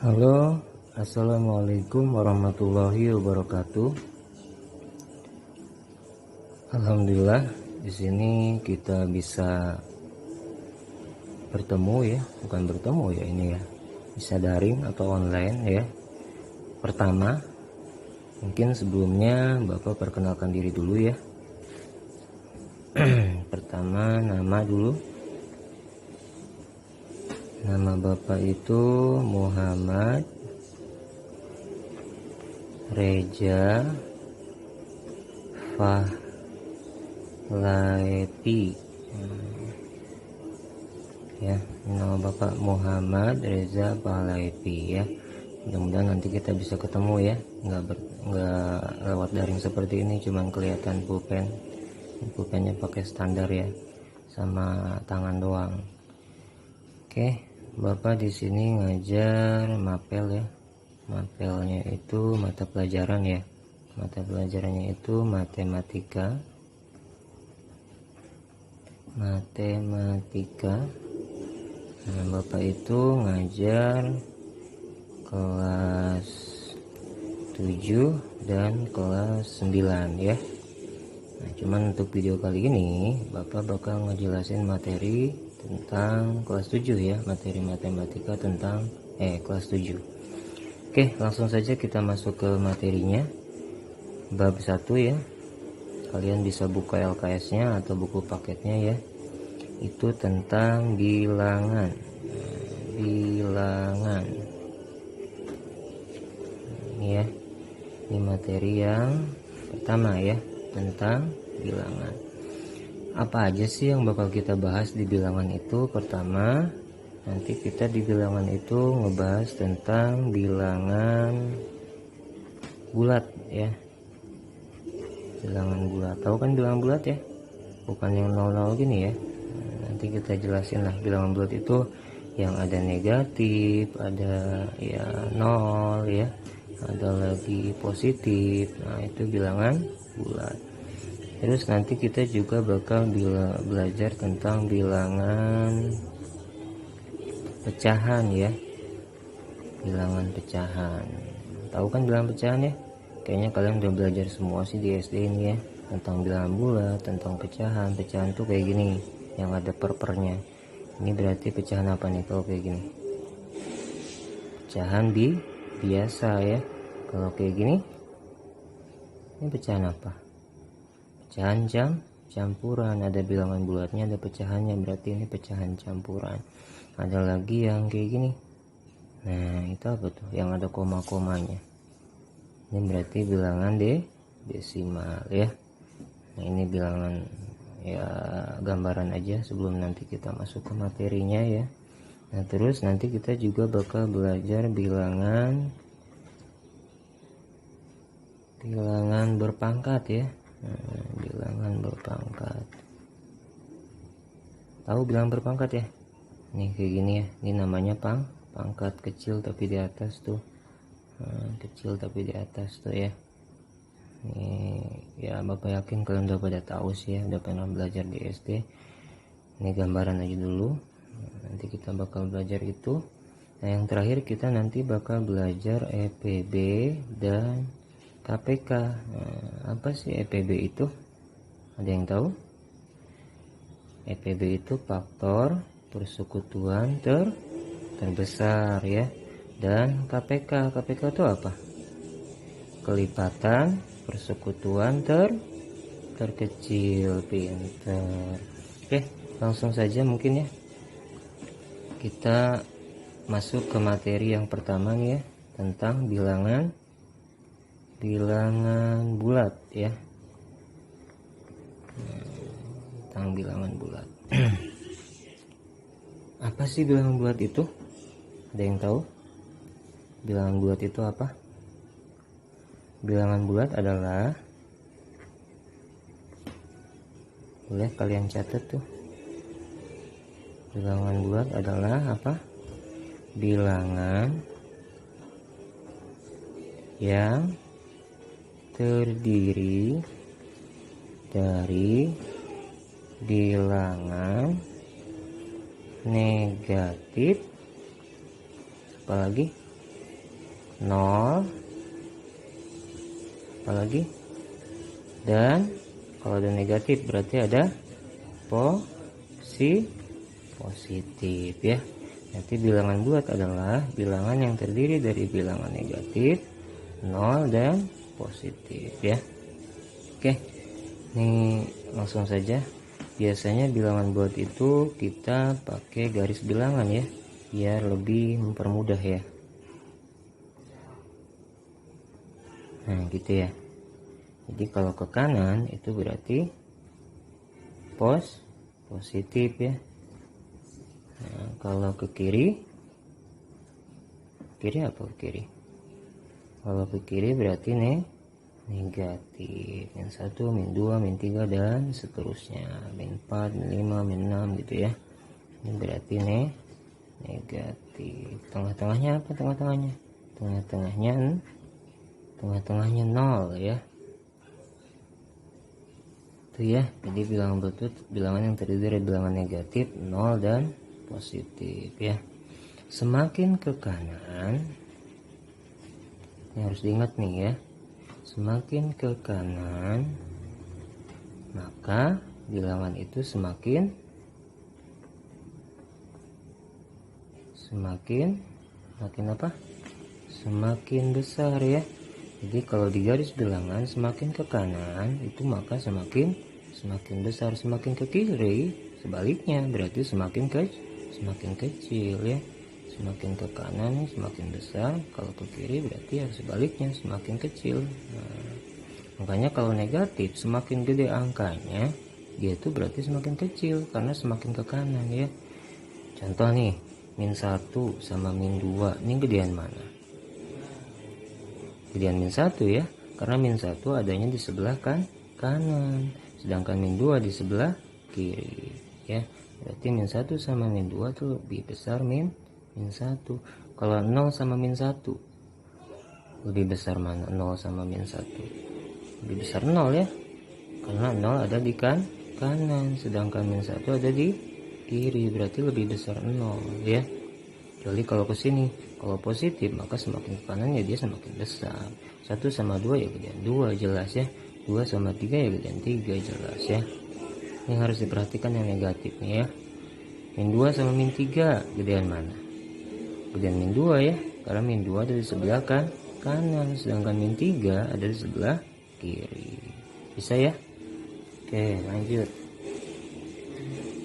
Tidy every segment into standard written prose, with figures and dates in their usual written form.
Halo, assalamualaikum warahmatullahi wabarakatuh. Alhamdulillah, di sini kita bisa bertemu ya, bukan bertemu ya ini ya, bisa daring atau online ya. Pertama, mungkin sebelumnya Bapak perkenalkan diri dulu ya. Pertama, nama dulu. Nama Bapak itu Muhammad Reza Fahlaipi. Ya, nama Bapak Muhammad Reza Fahlaipi ya. Mudah-mudahan nanti kita bisa ketemu ya, nggak lewat daring seperti ini, cuman kelihatan pulpennya pakai standar ya, sama tangan doang. Oke, Bapak di sini ngajar mapel ya. Mapelnya itu mata pelajaran ya. Mata pelajarannya itu matematika. Nah, Bapak itu ngajar kelas 7 dan kelas 9 ya. Nah, cuman untuk video kali ini Bapak bakal ngejelasin materi tentang kelas 7 ya, materi matematika tentang kelas 7. Oke, langsung saja kita masuk ke materinya. Bab 1 ya. Kalian bisa buka LKS-nya atau buku paketnya ya. Itu tentang bilangan. Bilangan. Ini ya. Ini materi yang pertama ya, tentang bilangan. Apa aja sih yang bakal kita bahas di bilangan itu? Pertama, nanti kita di bilangan itu ngebahas tentang bilangan bulat ya. Bilangan bulat, tahu kan bilangan bulat ya, bukan yang 0 gini ya. Nanti kita jelasin lah bilangan bulat itu yang ada negatif, ada ya 0 ya, ada lagi positif. Nah, itu bilangan bulat. Terus nanti kita juga bakal belajar tentang bilangan pecahan ya. Bilangan pecahan, tahu kan bilangan pecahan ya? Kayaknya kalian udah belajar semua sih di SD ini ya, tentang bilangan bulat, tentang pecahan. Pecahan tuh kayak gini, yang ada pernya. Ini berarti pecahan apa nih kalau kayak gini? Pecahan biasa ya. Kalau kayak gini, ini pecahan apa? Pecahan campuran. Ada bilangan bulatnya, ada pecahannya, berarti ini pecahan campuran. Ada lagi yang kayak gini. Nah, itu apa tuh? Yang ada koma-komanya. Ini berarti bilangan desimal ya. Nah, ini bilangan ya, gambaran aja sebelum nanti kita masuk ke materinya ya. Nah, terus nanti kita juga bakal belajar bilangan berpangkat ya. Nah, bilangan berpangkat. Tahu bilangan berpangkat ya? Nih kayak gini ya. Ini namanya pangkat kecil tapi di atas tuh. Kecil tapi di atas tuh ya. Ini ya, Bapak yakin kalian udah pada tahu sih ya, udah pernah belajar di SD. Ini gambaran aja dulu. Nanti kita bakal belajar itu. Nah, yang terakhir kita nanti bakal belajar EPB dan KPK. Nah, apa sih EPB itu? Ada yang tahu? EPB itu faktor persekutuan terbesar ya. Dan KPK itu apa? Kelipatan persekutuan terkecil. Pinter. Oke, langsung saja mungkin ya, kita masuk ke materi yang pertama nih ya, tentang bilangan bulat ya. Tentang bilangan bulat. Apa sih bilangan bulat itu? Ada yang tahu? Bilangan bulat itu apa? Bilangan bulat adalah, boleh kalian catat tuh. Bilangan bulat adalah apa? Bilangan yang terdiri dari bilangan negatif, apalagi 0, apalagi, dan kalau ada negatif berarti ada positif ya. Nanti bilangan bulat adalah bilangan yang terdiri dari bilangan negatif, 0 dan positif ya. Oke, ini langsung saja. Biasanya bilangan bulat itu kita pakai garis bilangan ya, biar lebih mempermudah ya. Nah gitu ya. Jadi kalau ke kanan itu berarti positif ya. Nah, kalau ke kiri apa ke kiri? Kalau ke kiri berarti negatif, min 1, min 2, min 3 dan seterusnya, min 4, min 5, min 6 gitu ya. Ini berarti negatif. Tengah-tengahnya apa? Tengah-tengahnya 0 ya. Itu ya. Jadi bilangan bulat bilangan yang terdiri dari bilangan negatif, 0 dan positif ya. Semakin ke kanan, ini harus diingat nih ya, semakin ke kanan maka bilangan itu semakin apa? Semakin besar ya. Jadi kalau di garis bilangan semakin ke kanan itu maka semakin besar, semakin ke kiri sebaliknya berarti semakin kecil ya. Semakin ke kanan semakin besar, kalau ke kiri berarti ya sebaliknya semakin kecil. Nah, makanya kalau negatif semakin gede angkanya dia itu berarti semakin kecil karena semakin ke kanan ya. Contoh nih, min 1 sama min 2, ini gedean mana? Gedean min 1 ya, karena min 1 adanya di sebelah kanan, sedangkan min 2 di sebelah kiri ya. Berarti min 1 sama min 2 tuh lebih besar min 1. Kalau 0 sama min 1 lebih besar mana? 0 sama min 1 lebih besar 0 ya, karena 0 ada di kanan, sedangkan min 1 ada di kiri, berarti lebih besar 0 ya. Jadi kalau ke sini, kalau positif maka semakin ke kanan ya dia semakin besar. 1 sama 2 ya gedean 2 jelas ya. 2 sama 3 ya gedean 3 jelas ya. Ini harus diperhatikan yang negatif nih ya. Min 2 sama min 3 gedean mana? Gedean min 2 ya, karena min 2 ada di sebelah kanan, sedangkan min 3 ada di sebelah kiri. Bisa ya? Oke, lanjut.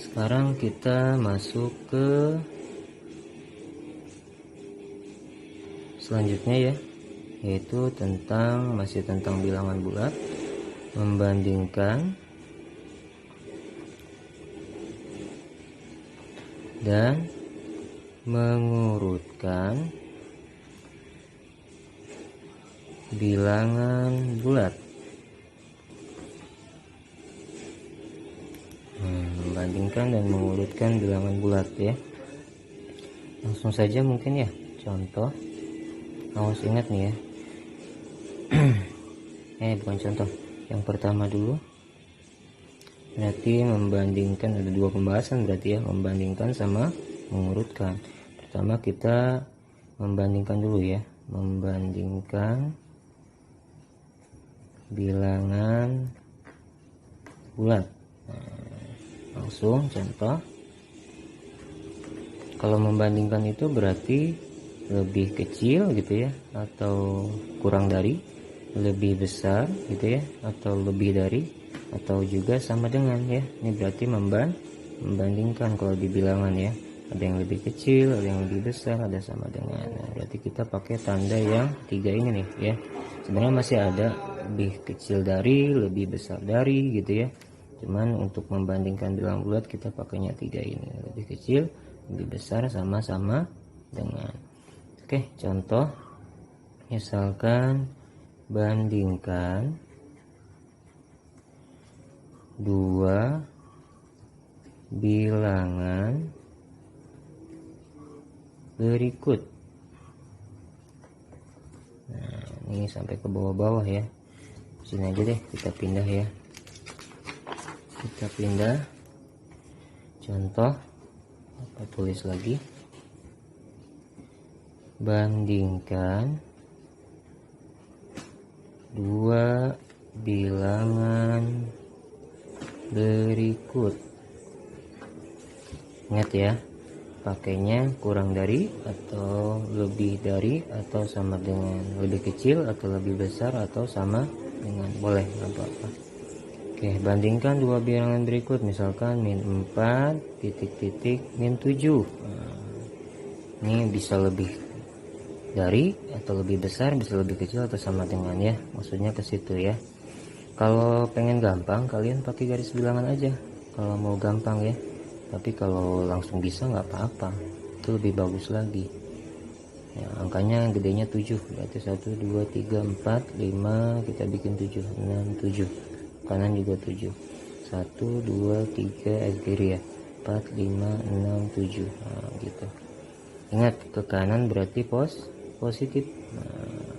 Sekarang kita masuk ke selanjutnya ya, yaitu masih tentang bilangan bulat, membandingkan dan mengurutkan bilangan bulat. Membandingkan dan mengurutkan bilangan bulat ya. Langsung saja mungkin ya, contoh. Awas ingat nih ya. Bukan contoh. Yang pertama dulu. Berarti membandingkan, ada dua pembahasan berarti ya, membandingkan sama mengurutkan. Pertama kita membandingkan dulu ya, membandingkan bilangan bulat. Langsung contoh. Kalau membandingkan itu berarti lebih kecil gitu ya, atau kurang dari, lebih besar gitu ya, atau lebih dari, atau juga sama dengan ya. Ini berarti membandingkan kalau di bilangan ya. Ada yang lebih kecil, ada yang lebih besar, ada sama dengan. Nah, berarti kita pakai tanda yang 3 ini nih ya. Sebenarnya masih ada lebih kecil dari, lebih besar dari gitu ya. Cuman untuk membandingkan bilangan bulat kita pakainya 3 ini. Lebih kecil, lebih besar, sama-sama dengan. Oke, contoh. Misalkan bandingkan 2 bilangan berikut. Nah, ini sampai ke bawah-bawah ya. Sini aja deh, kita pindah ya. Kita pindah. Contoh, apa tulis lagi? Bandingkan dua bilangan berikut. Ingat ya, pakainya kurang dari atau lebih dari atau sama dengan, lebih kecil atau lebih besar atau sama dengan, boleh nggak apa-apa. Oke, bandingkan dua bilangan berikut, misalkan min 4 titik min 7. Ini bisa lebih dari atau lebih besar, bisa lebih kecil atau sama dengan, ya maksudnya ke situ ya. Kalau pengen gampang kalian pakai garis bilangan aja kalau mau gampang ya, tapi kalau langsung bisa nggak apa-apa, itu lebih bagus lagi ya. Angkanya gedenya 7, berarti 1 2 3 4 5, kita bikin 7 6 7, kanan juga 7, 1 2 3 kiri ya, 4 5 6 7. Nah, gitu. Ingat, ke kanan berarti positif, nah,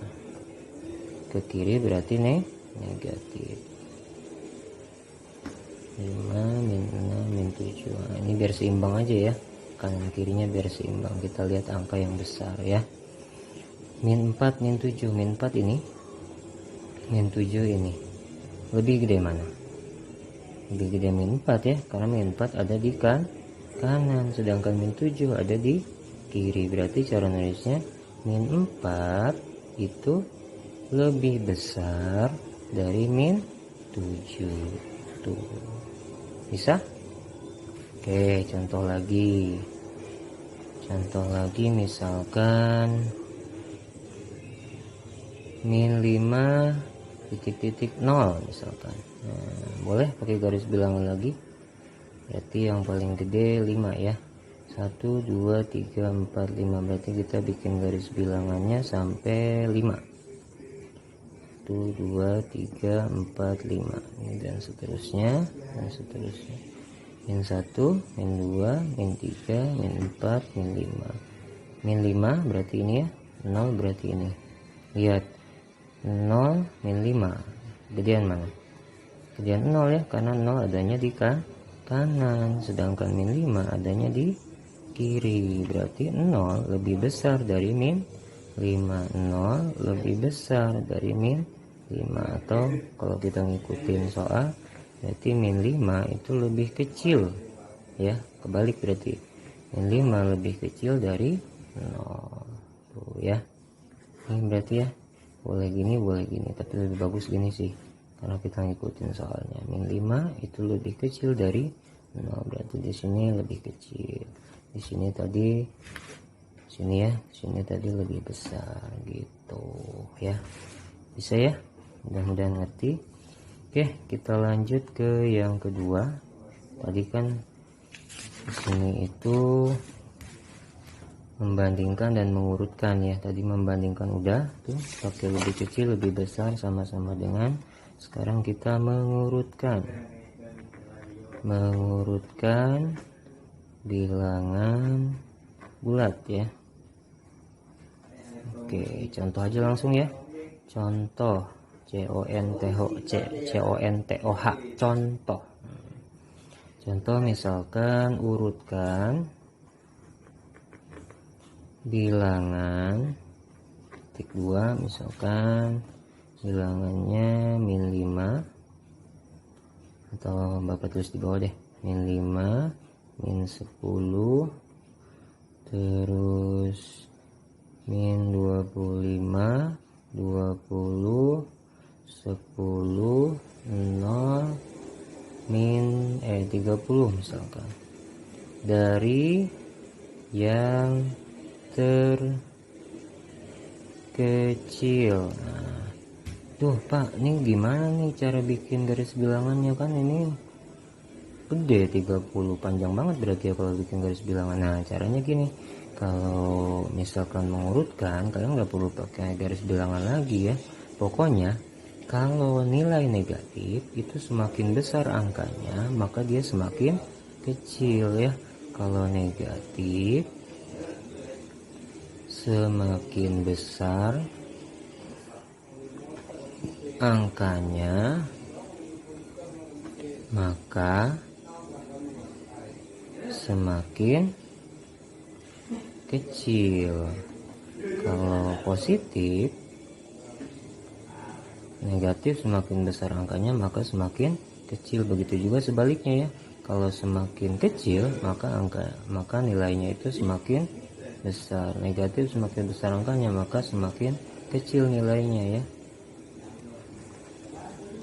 ke kiri berarti negatif. 5 min 6 min 7. Nah, ini biar seimbang aja ya, kanan kirinya biar seimbang. Kita lihat angka yang besar ya. Min 4 min 7, min 4 ini min 7 ini lebih gede mana? Lebih gede min 4 ya, karena min 4 ada di kanan, sedangkan min 7 ada di kiri. Berarti cara nulisnya min 4 itu lebih besar dari min 7 tuh. Bisa? Oke, contoh lagi misalkan min 5 titik 0 misalkan. Nah, boleh pakai garis bilangan lagi, berarti yang paling gede 5 ya, 1 2 3 4 5, berarti kita bikin garis bilangannya sampai 5, 1 2 3 4 5 ini, dan seterusnya min 1 min 2 min 3 min 4 min 5. Min 5 berarti ini ya, 0 berarti ini. Lihat, 0 min 5 gedean mana? Gedean 0 ya, karena 0 adanya di kanan, sedangkan min 5 adanya di kiri. Berarti 0 lebih besar dari min 5, 0 lebih besar dari min 5. Atau kalau kita ngikutin soal, berarti min 5 itu lebih kecil ya, kebalik berarti min 5 lebih kecil dari 0 tuh ya. Ini berarti ya, boleh gini, tapi lebih bagus gini sih, karena kita ngikutin soalnya. Min 5 itu lebih kecil dari 0, berarti di sini lebih kecil, di sini tadi, sini tadi lebih besar gitu ya. Bisa ya, mudah-mudahan ngerti. Oke, kita lanjut ke yang kedua. Tadi kan di sini itu membandingkan dan mengurutkan ya. Tadi membandingkan udah tuh, pakai lebih kecil lebih besar sama-sama dengan. Sekarang kita mengurutkan bilangan bulat ya. Oke, contoh aja langsung ya. Contoh CONTOH, contoh misalkan urutkan bilangan titik 2, misalkan bilangannya min 5, atau Bapak tulis di bawah deh, min 5 min 10 terus min 25 20 10 0 min 30 misalkan, dari yang terkecil. Nah, tuh Pak, ini gimana nih cara bikin garis bilangannya? Kan ini gede 30, panjang banget berarti ya kalau bikin garis bilangan. Nah, caranya gini, kalau misalkan mengurutkan, kalian nggak perlu pakai garis bilangan lagi ya. Pokoknya kalau nilai negatif itu semakin besar angkanya, maka dia semakin kecil ya. Kalau negatif semakin besar angkanya, maka semakin kecil. Kalau positif negatif semakin besar angkanya maka semakin kecil. Begitu juga sebaliknya ya, kalau semakin kecil maka nilainya itu semakin besar. Negatif semakin besar angkanya maka semakin kecil nilainya ya.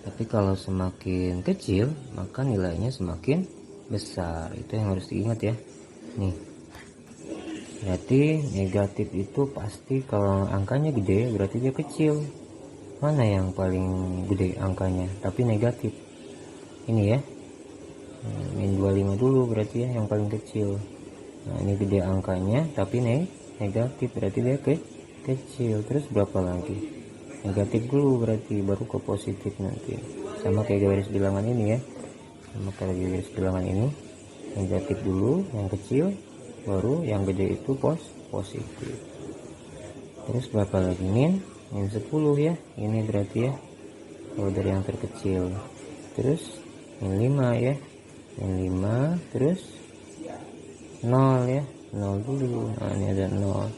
Tapi kalau semakin kecil maka nilainya semakin besar. Itu yang harus diingat ya. Nih, berarti negatif itu pasti kalau angkanya gede berarti dia kecil. Mana yang paling gede angkanya tapi negatif? Ini ya, min 25 dulu berarti ya yang paling kecil. Nah ini gede angkanya tapi negatif berarti dia kecil. Terus berapa lagi? Negatif dulu berarti baru ke positif nanti. Sama kayak garis bilangan ini ya, sama kayak garis bilangan ini, negatif dulu yang kecil baru yang gede itu positif. Terus berapa lagi? min 10 ya, ini berarti ya kalau dari yang terkecil. Terus min 5 ya, min 5 terus 0 ya, 0 dulu. Nah ini ada 0.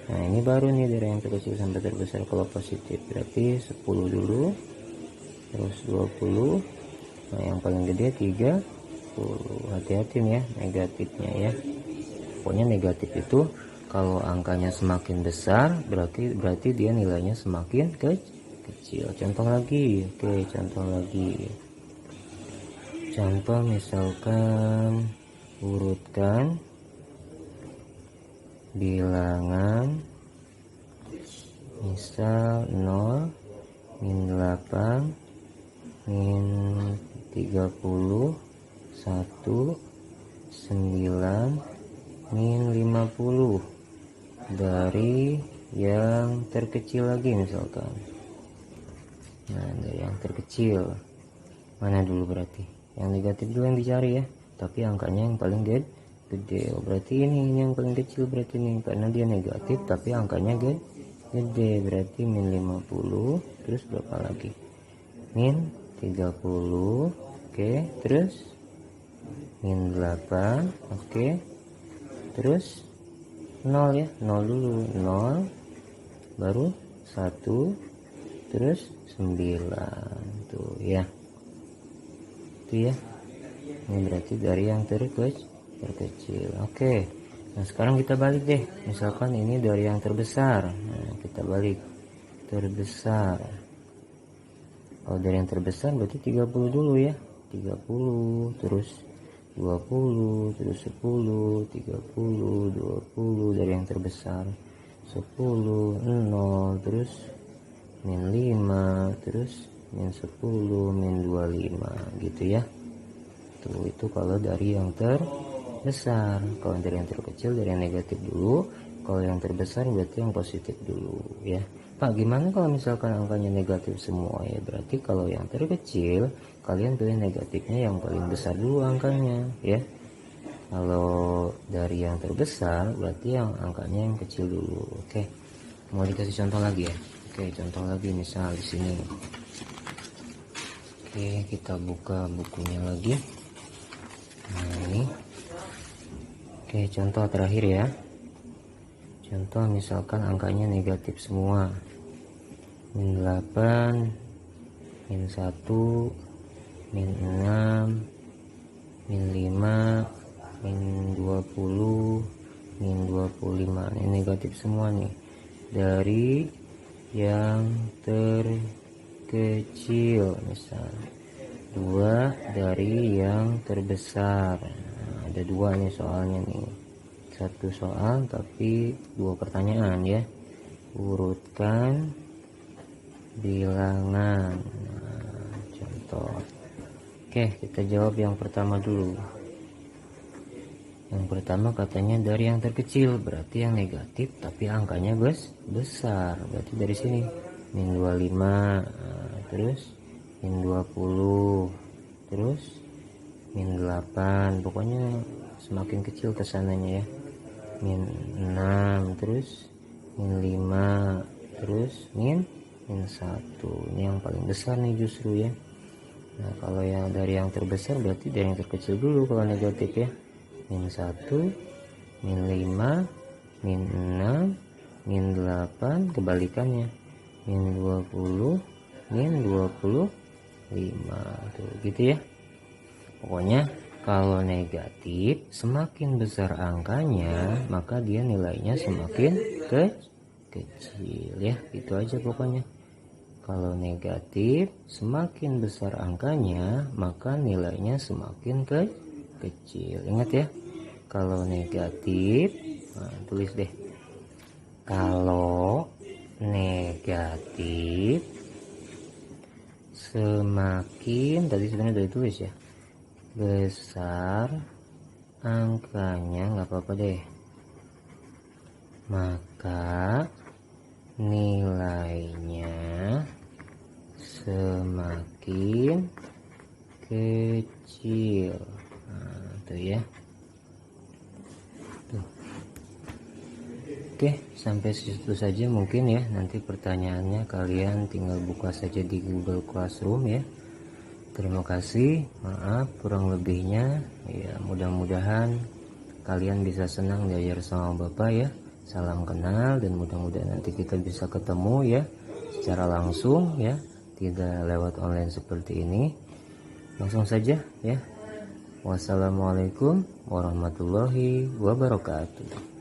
Nah ini baru nih dari yang terkecil sampai terbesar kalau positif. Berarti 10 dulu, terus 20. Nah yang paling gede 30. Hati-hati nih ya negatifnya ya. Pokoknya negatif itu kalau angkanya semakin besar berarti dia nilainya semakin kecil. Contoh lagi. Oke, contoh lagi. Contoh misalkan urutkan bilangan misal 0, min 8, min 30, 1, 9, min 50 dari yang terkecil lagi misalkan. Nah dari yang terkecil mana dulu? Berarti yang negatif dulu yang dicari ya, tapi angkanya yang paling gede. Berarti ini yang paling kecil berarti ini, karena dia negatif tapi angkanya gede. Berarti min 50. Terus berapa lagi? Min 30. Oke, terus min 8. Oke, terus 0 ya, 0 dulu, 0 baru 1 terus 9 tuh ya. Itu ya, ini berarti dari yang terkecil. Oke, nah sekarang kita balik deh, misalkan ini dari yang terbesar. Nah kita balik terbesar. Kalau dari yang terbesar berarti 30 dulu ya, 30 terus 20 terus 10, 30, 20 dari yang terbesar, 10, 0 terus min 5 terus min 10, min 25 gitu ya. Tuh itu kalau dari yang terbesar. Kalau dari yang terkecil dari yang negatif dulu, kalau yang terbesar berarti yang positif dulu ya. Pak, gimana kalau misalkan angkanya negatif semua? Ya berarti kalau yang terkecil kalian pilih negatifnya yang paling besar dulu angkanya ya. Kalau dari yang terbesar berarti yang angkanya yang kecil dulu. Oke, mau dikasih contoh lagi ya. Oke, contoh lagi misal di sini. Oke, kita buka bukunya lagi. Nah ini. Oke, contoh terakhir ya. Contoh misalkan angkanya negatif semua, min 8, min 1, min 6, min 5, min 20, min 25. Ini negatif semua nih dari yang terkecil, misal 2 dari yang terbesar. Nah, ada 2 nih soalnya nih, satu soal tapi 2 pertanyaan ya. Urutkan bilangan. Nah, contoh. Oke, kita jawab yang pertama dulu. Yang pertama katanya dari yang terkecil, berarti yang negatif tapi angkanya besar. Berarti dari sini min 25, terus min 20, terus min 8. Pokoknya semakin kecil kesananya ya. Min 6, terus min 5, terus min 1. Ini yang paling besar nih justru ya. Nah kalau yang dari yang terbesar berarti dari yang terkecil dulu kalau negatif ya. Min 1, min 5, min 6, min 8, kebalikannya min 20, min 25 tuh gitu ya. Pokoknya kalau negatif semakin besar angkanya maka dia nilainya semakin kecil ya, itu aja pokoknya. Kalau negatif semakin besar angkanya maka nilainya semakin kecil. Ingat ya, kalau negatif, nah, tulis deh, kalau negatif semakin, tadi sebenarnya udah ditulis ya, besar angkanya, nggak apa-apa deh, maka nilainya semakin kecil. Nah, tuh ya. Tuh. Oke, sampai situ saja mungkin ya. Nanti pertanyaannya kalian tinggal buka saja di Google Classroom ya. Terima kasih, maaf kurang lebihnya ya, mudah-mudahan kalian bisa senang belajar sama Bapak ya. Salam kenal dan mudah-mudahan nanti kita bisa ketemu ya secara langsung ya, tidak lewat online seperti ini. Langsung saja ya. Wassalamualaikum warahmatullahi wabarakatuh.